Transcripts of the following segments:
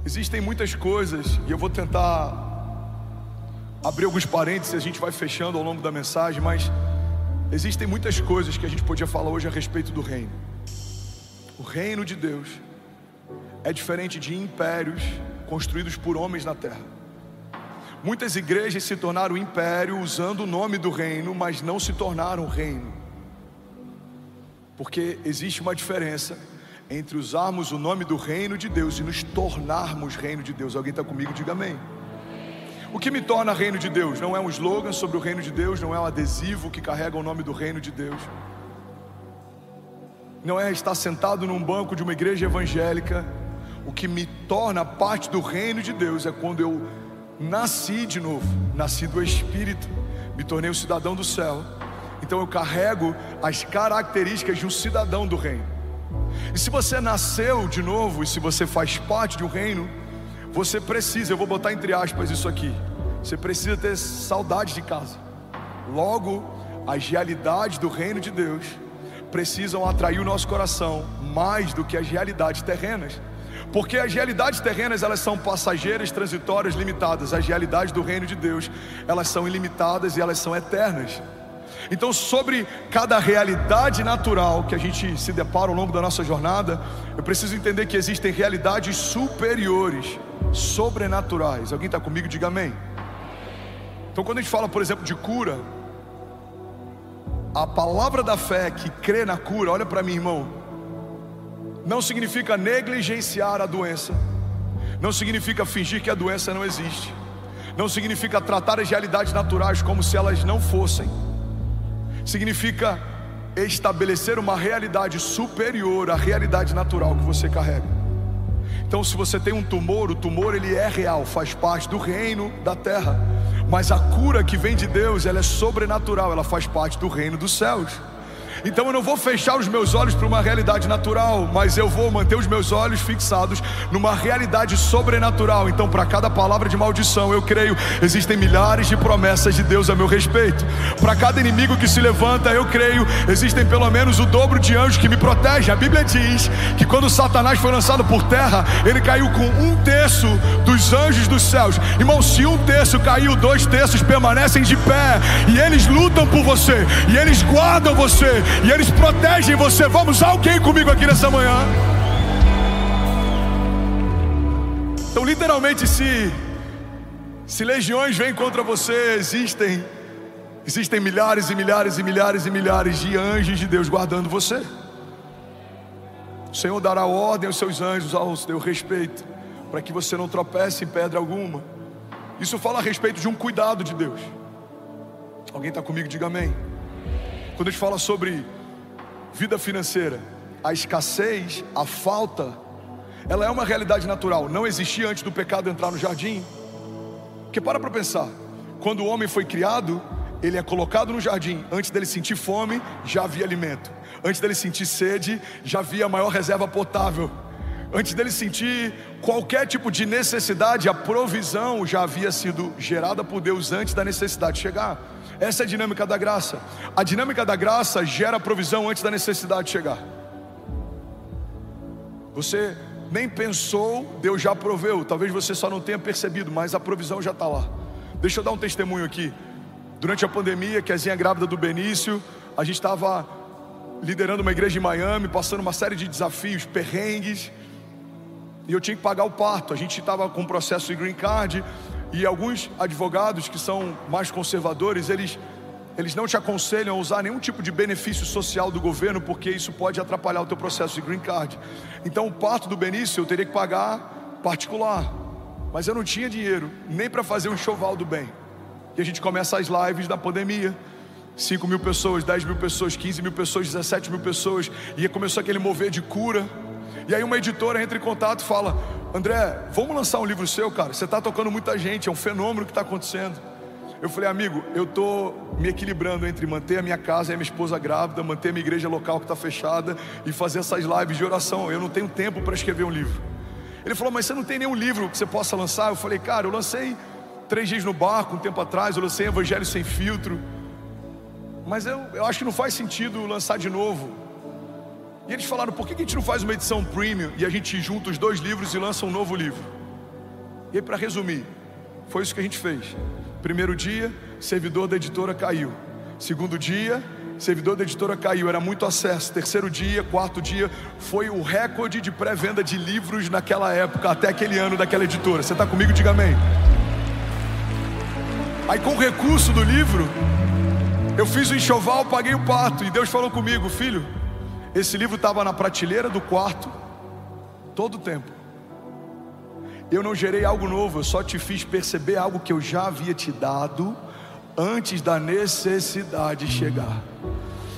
Existem muitas coisas, e eu vou tentar abrir alguns parênteses, a gente vai fechando ao longo da mensagem, mas existem muitas coisas que a gente podia falar hoje a respeito do reino. O reino de Deus é diferente de impérios construídos por homens na terra. Muitas igrejas se tornaram império usando o nome do reino, mas não se tornaram reino. Porque existe uma diferença entre usarmos o nome do reino de Deus e nos tornarmos reino de Deus. Alguém está comigo? Diga amém. O que me torna reino de Deus? Não é um slogan sobre o reino de Deus, não é um adesivo que carrega o nome do reino de Deus, não é estar sentado num banco de uma igreja evangélica. O que me torna parte do reino de Deus é quando eu nasci de novo, nasci do Espírito, me tornei um cidadão do céu. Então eu carrego as características de um cidadão do reino. E se você nasceu de novo, e se você faz parte de um reino, você precisa, eu vou botar entre aspas isso aqui, você precisa ter saudade de casa. Logo, as realidades do reino de Deus precisam atrair o nosso coração mais do que as realidades terrenas. Porque as realidades terrenas, elas são passageiras, transitórias, limitadas. As realidades do reino de Deus, elas são ilimitadas e elas são eternas. Então, sobre cada realidade natural que a gente se depara ao longo da nossa jornada, eu preciso entender que existem realidades superiores, sobrenaturais. Alguém está comigo? Diga amém. Então, quando a gente fala, por exemplo, de cura, a palavra da fé que crê na cura, olha para mim, irmão, não significa negligenciar a doença, não significa fingir que a doença não existe, não significa tratar as realidades naturais como se elas não fossem. Significa estabelecer uma realidade superior à realidade natural que você carrega. Então, se você tem um tumor, o tumor ele é real, faz parte do reino da terra. Mas a cura que vem de Deus, ela é sobrenatural, ela faz parte do reino dos céus. Então eu não vou fechar os meus olhos para uma realidade natural, mas eu vou manter os meus olhos fixados numa realidade sobrenatural. Então, para cada palavra de maldição, eu creio, existem milhares de promessas de Deus a meu respeito. Para cada inimigo que se levanta, eu creio, existem pelo menos o dobro de anjos que me protegem. A Bíblia diz que quando Satanás foi lançado por terra, ele caiu com 1/3 dos anjos dos céus. Irmão, se 1/3 caiu, 2/3 permanecem de pé, e eles lutam por você, e eles guardam você, e eles protegem você. Vamos, alguém comigo aqui nessa manhã? Então, literalmente, se legiões vêm contra você, existem milhares e milhares e milhares e milhares de anjos de Deus guardando você. O Senhor dará ordem aos seus anjos ao seu respeito, para que você não tropece em pedra alguma. Isso fala a respeito de um cuidado de Deus. Alguém está comigo? Diga amém. Quando a gente fala sobre vida financeira, a escassez, a falta, ela é uma realidade natural. Não existia antes do pecado entrar no jardim. Porque para pensar, quando o homem foi criado, ele é colocado no jardim. Antes dele sentir fome, já havia alimento. Antes dele sentir sede, já havia a maior reserva potável. Antes dele sentir qualquer tipo de necessidade, a provisão já havia sido gerada por Deus antes da necessidade chegar. Essa é a dinâmica da graça. A dinâmica da graça gera provisão antes da necessidade chegar. Você nem pensou, Deus já proveu. Talvez você só não tenha percebido, mas a provisão já está lá. Deixa eu dar um testemunho aqui. Durante a pandemia, Kezinha grávida do Benício, a gente estava liderando uma igreja em Miami, passando uma série de desafios, perrengues, e eu tinha que pagar o parto. A gente estava com um processo de green card, e alguns advogados que são mais conservadores, eles não te aconselham a usar nenhum tipo de benefício social do governo, porque isso pode atrapalhar o teu processo de green card. Então o parto do Benício eu teria que pagar particular, mas eu não tinha dinheiro nem para fazer um enxoval do bem. E a gente começa as lives da pandemia, 5 mil pessoas, 10 mil pessoas, 15 mil pessoas, 17 mil pessoas, e começou aquele mover de cura. E aí uma editora entra em contato e fala: André, vamos lançar um livro seu, cara, você está tocando muita gente, é um fenômeno que está acontecendo. Eu falei: amigo, eu estou me equilibrando entre manter a minha casa e a minha esposa grávida, manter a minha igreja local que está fechada e fazer essas lives de oração. Eu não tenho tempo para escrever um livro. Ele falou: mas você não tem nenhum livro que você possa lançar? Eu falei: cara, eu lancei 3 dias no barco um tempo atrás, eu lancei Evangelho Sem Filtro, mas eu acho que não faz sentido lançar de novo. E eles falaram: por que a gente não faz uma edição premium e a gente junta os 2 livros e lança um novo livro? E aí, para resumir, foi isso que a gente fez. Primeiro dia, servidor da editora caiu. Segundo dia, servidor da editora caiu, era muito acesso. Terceiro dia, quarto dia, foi o recorde de pré-venda de livros naquela época, até aquele ano daquela editora. Você está comigo? Diga amém. Aí, com o recurso do livro, eu fiz o enxoval, paguei o pato. E Deus falou comigo: filho, esse livro estava na prateleira do quarto todo o tempo. Eu não gerei algo novo, eu só te fiz perceber algo que eu já havia te dado antes da necessidade chegar.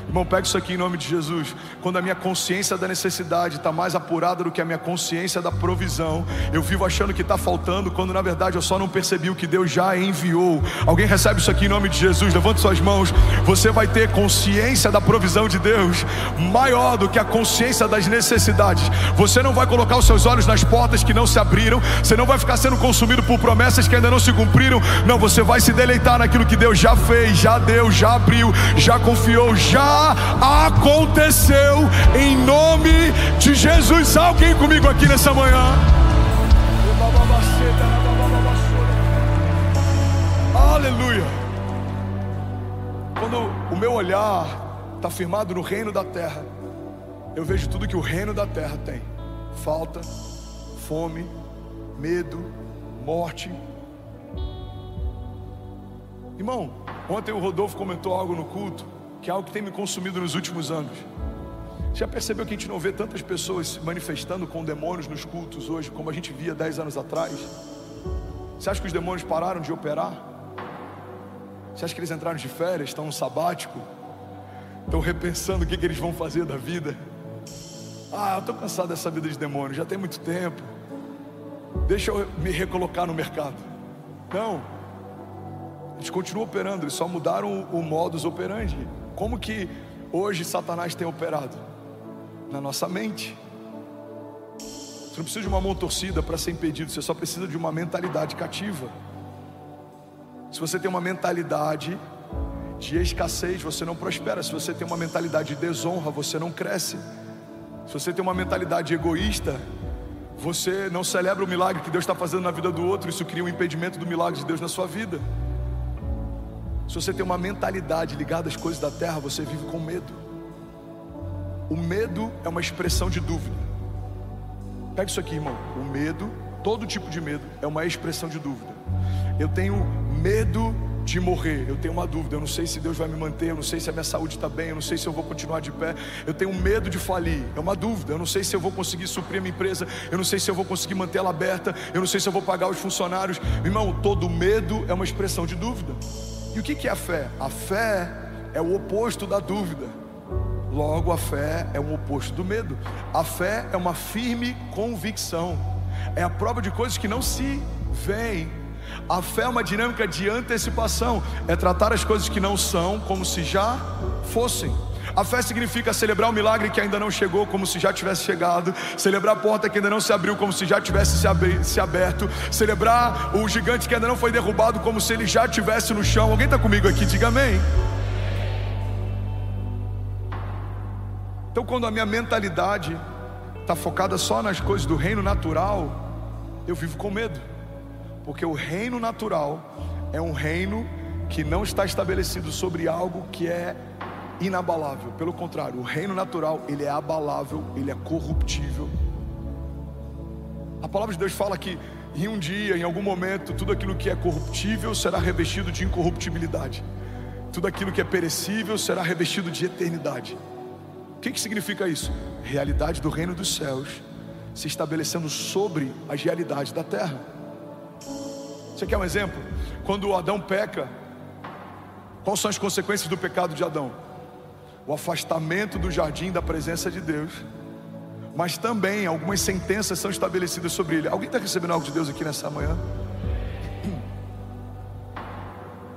Irmão, pega isso aqui em nome de Jesus. Quando a minha consciência da necessidade está mais apurada do que a minha consciência da provisão, eu vivo achando que está faltando, quando na verdade eu só não percebi o que Deus já enviou. Alguém recebe isso aqui em nome de Jesus? Levante suas mãos. Você vai ter consciência da provisão de Deus maior do que a consciência das necessidades. Você não vai colocar os seus olhos nas portas que não se abriram. Você não vai ficar sendo consumido por promessas que ainda não se cumpriram. Não, você vai se deleitar naquilo que Deus já fez, já deu, já abriu, já confiou, já aconteceu, em nome de Jesus. Alguém comigo aqui nessa manhã? Aleluia. Quando o meu olhar está firmado no reino da terra, eu vejo tudo que o reino da terra tem: falta, fome, medo, morte. Irmão, ontem o Rodolfo comentou algo no culto, que é algo que tem me consumido nos últimos anos. Já percebeu que a gente não vê tantas pessoas se manifestando com demônios nos cultos hoje como a gente via 10 anos atrás? Você acha que os demônios pararam de operar? Você acha que eles entraram de férias, estão no sabático, estão repensando o que eles vão fazer da vida? Eu estou cansado dessa vida de demônio, já tem muito tempo, deixa eu me recolocar no mercado. Não, eles continuam operando, eles só mudaram o modus operandi. Como que hoje Satanás tem operado? Na nossa mente. Você não precisa de uma mão torcida para ser impedido, você só precisa de uma mentalidade cativa. Se você tem uma mentalidade de escassez, você não prospera. Se você tem uma mentalidade de desonra, você não cresce. Se você tem uma mentalidade egoísta, você não celebra o milagre que Deus está fazendo na vida do outro. Isso cria um impedimento do milagre de Deus na sua vida. Se você tem uma mentalidade ligada às coisas da terra, você vive com medo. O medo é uma expressão de dúvida. Pega isso aqui, irmão. O medo, todo tipo de medo, é uma expressão de dúvida. Eu tenho medo de morrer, eu tenho uma dúvida, eu não sei se Deus vai me manter, eu não sei se a minha saúde está bem, eu não sei se eu vou continuar de pé. Eu tenho medo de falir, é uma dúvida, eu não sei se eu vou conseguir suprir a minha empresa, eu não sei se eu vou conseguir manter ela aberta, eu não sei se eu vou pagar os funcionários. Irmão, todo medo é uma expressão de dúvida. E o que é a fé? A fé é o oposto da dúvida. Logo, a fé é o oposto do medo. A fé é uma firme convicção, é a prova de coisas que não se veem. A fé é uma dinâmica de antecipação, é tratar as coisas que não são como se já fossem. A fé significa celebrar o milagre que ainda não chegou como se já tivesse chegado, celebrar a porta que ainda não se abriu como se já tivesse se aberto, celebrar o gigante que ainda não foi derrubado como se ele já estivesse no chão. Alguém está comigo aqui? Diga amém. Então, quando a minha mentalidade está focada só nas coisas do reino natural, eu vivo com medo, porque o reino natural é um reino que não está estabelecido sobre algo que é inabalável. Pelo contrário, o reino natural, ele é abalável, ele é corruptível. A palavra de Deus fala que em um dia, em algum momento, tudo aquilo que é corruptível será revestido de incorruptibilidade, tudo aquilo que é perecível será revestido de eternidade. O que significa isso? Realidade do reino dos céus se estabelecendo sobre as realidades da terra. Você quer um exemplo? Quando Adão peca, quais são as consequências do pecado de Adão? O afastamento do jardim da presença de Deus, mas também algumas sentenças são estabelecidas sobre ele. Alguém está recebendo algo de Deus aqui nessa manhã?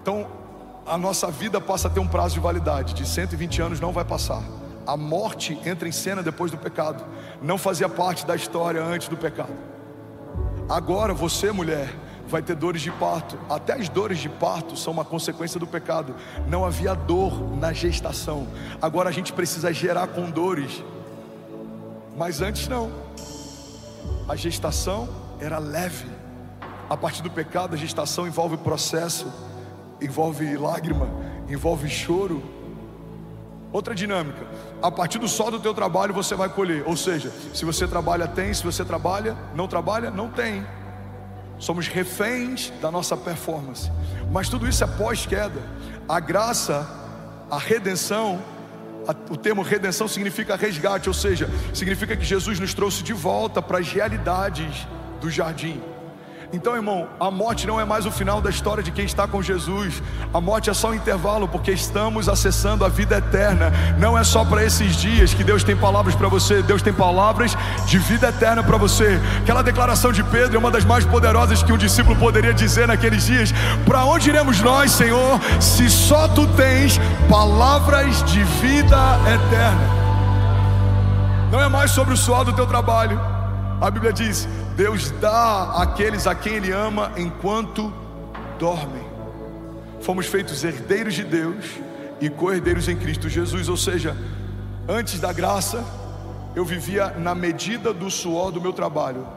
Então, a nossa vida passa a ter um prazo de validade de 120 anos, não vai passar. A morte entra em cena depois do pecado, não fazia parte da história antes do pecado. Agora você, mulher, vai ter dores de parto. Até as dores de parto são uma consequência do pecado. Não havia dor na gestação, agora a gente precisa gerar com dores. Mas antes não, a gestação era leve. A partir do pecado, a gestação envolve processo, envolve lágrima, envolve choro. Outra dinâmica: a partir do sol do teu trabalho você vai colher. Ou seja, se você trabalha, tem. Se você trabalha, não tem. Somos reféns da nossa performance. Mas tudo isso é pós-queda. A graça, a redenção, o termo redenção significa resgate. Ou seja, significa que Jesus nos trouxe de volta para as realidades do jardim. Então, irmão, a morte não é mais o final da história de quem está com Jesus. A morte é só um intervalo, porque estamos acessando a vida eterna. Não é só para esses dias que Deus tem palavras para você. Deus tem palavras de vida eterna para você. Aquela declaração de Pedro é uma das mais poderosas que um discípulo poderia dizer naqueles dias. Para onde iremos nós, Senhor, se só Tu tens palavras de vida eterna? Não é mais sobre o suor do teu trabalho. A Bíblia diz: Deus dá àqueles a quem Ele ama enquanto dormem. Fomos feitos herdeiros de Deus e co-herdeiros em Cristo Jesus. Ou seja, antes da graça, eu vivia na medida do suor do meu trabalho.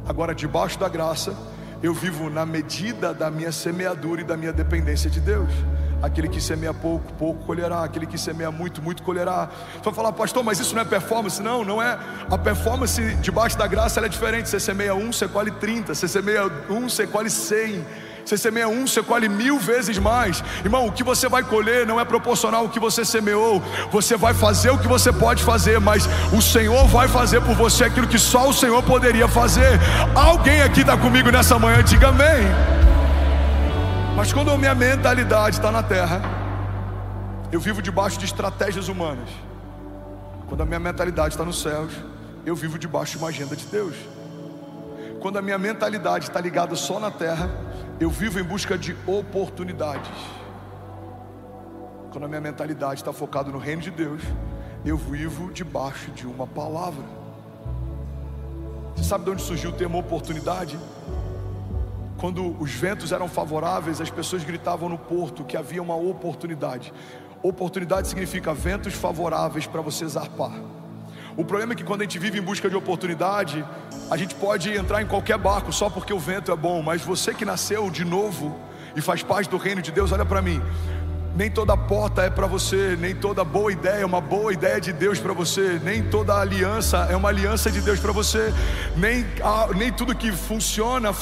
Agora, debaixo da graça, eu vivo na medida da minha semeadura e da minha dependência de Deus. Aquele que semeia pouco, pouco colherá. Aquele que semeia muito, muito colherá. Você vai falar: pastor, mas isso não é performance? Não, não é. A performance debaixo da graça, ela é diferente. Você semeia 1, você colhe 30. Você semeia 1, você colhe 100. Você semeia 1, você colhe 1000 vezes mais. Irmão, o que você vai colher não é proporcional ao que você semeou. Você vai fazer o que você pode fazer, mas o Senhor vai fazer por você aquilo que só o Senhor poderia fazer. Alguém aqui está comigo nessa manhã? Diga amém. Mas quando a minha mentalidade está na terra, eu vivo debaixo de estratégias humanas. Quando a minha mentalidade está nos céus, eu vivo debaixo de uma agenda de Deus. Quando a minha mentalidade está ligada só na terra, eu vivo em busca de oportunidades. Quando a minha mentalidade está focada no reino de Deus, eu vivo debaixo de uma palavra. Você sabe de onde surgiu o termo oportunidade? Quando os ventos eram favoráveis, as pessoas gritavam no porto que havia uma oportunidade. Oportunidade significa ventos favoráveis para você zarpar. O problema é que quando a gente vive em busca de oportunidade, a gente pode entrar em qualquer barco só porque o vento é bom. Mas você que nasceu de novo e faz parte do reino de Deus, olha para mim. Nem toda porta é para você, nem toda boa ideia é uma boa ideia de Deus para você, nem toda aliança é uma aliança de Deus para você, nem tudo que funciona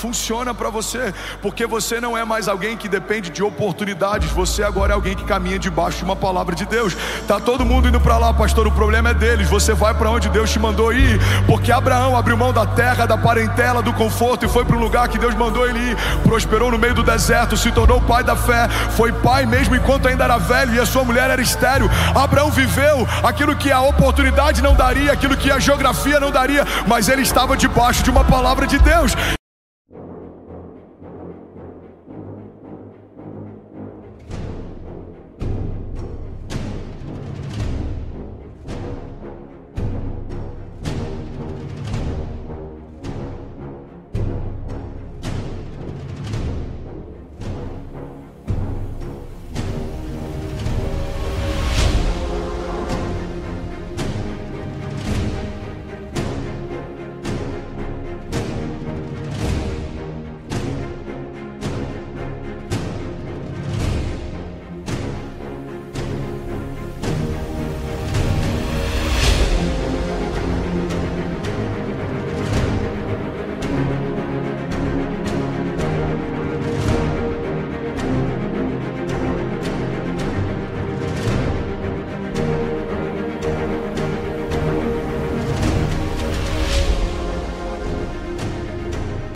para você, porque você não é mais alguém que depende de oportunidades, você agora é alguém que caminha debaixo de uma palavra de Deus. Tá todo mundo indo para lá, pastor, o problema é deles. Você vai para onde Deus te mandou ir, porque Abraão abriu mão da terra, da parentela, do conforto e foi para um lugar que Deus mandou ele ir. Prosperou no meio do deserto, se tornou pai da fé, foi pai mesmo enquanto ainda era velho e a sua mulher era estéril. Abraão viveu aquilo que a oportunidade não daria, aquilo que a geografia não daria, mas ele estava debaixo de uma palavra de Deus.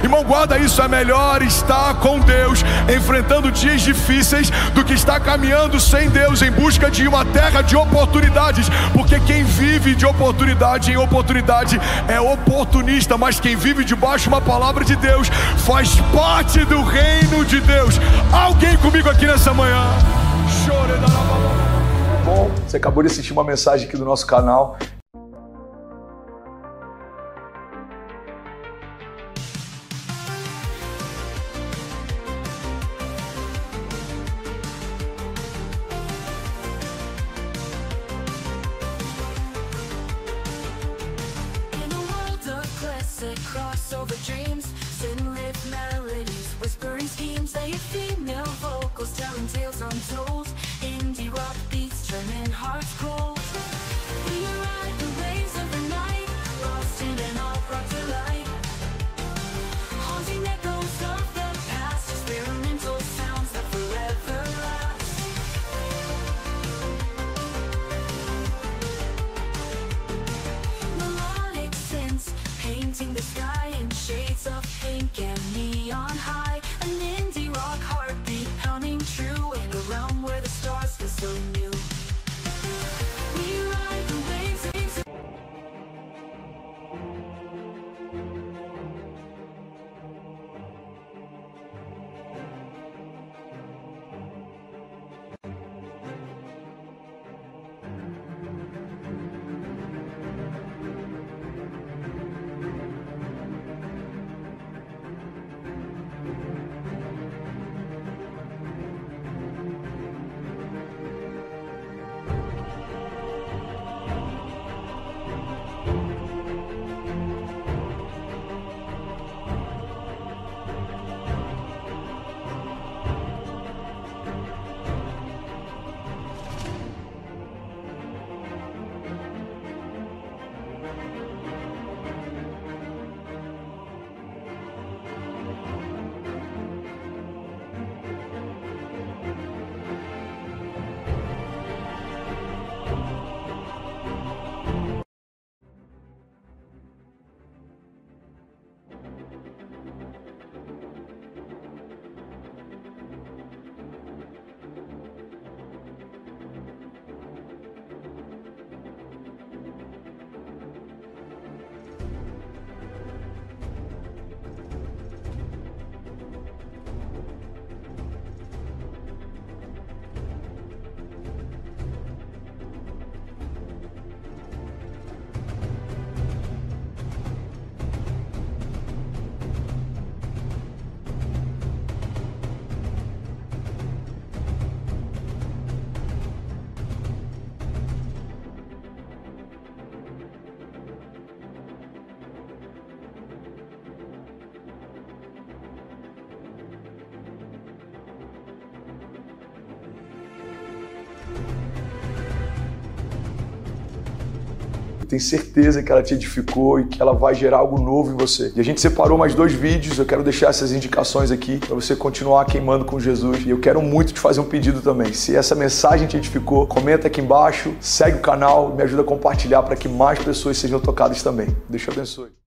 Irmão, guarda isso, é melhor estar com Deus enfrentando dias difíceis do que estar caminhando sem Deus em busca de uma terra de oportunidades, porque quem vive de oportunidade em oportunidade é oportunista, mas quem vive debaixo de uma palavra de Deus faz parte do reino de Deus. Alguém comigo aqui nessa manhã? Bom, você acabou de assistir uma mensagem aqui do nosso canal. Crossover dreams, sin lit melody. Eu tenho certeza que ela te edificou e que ela vai gerar algo novo em você. E a gente separou mais 2 vídeos, eu quero deixar essas indicações aqui para você continuar queimando com Jesus. E eu quero muito te fazer um pedido também. Se essa mensagem te edificou, comenta aqui embaixo, segue o canal, me ajuda a compartilhar para que mais pessoas sejam tocadas também. Deus te abençoe.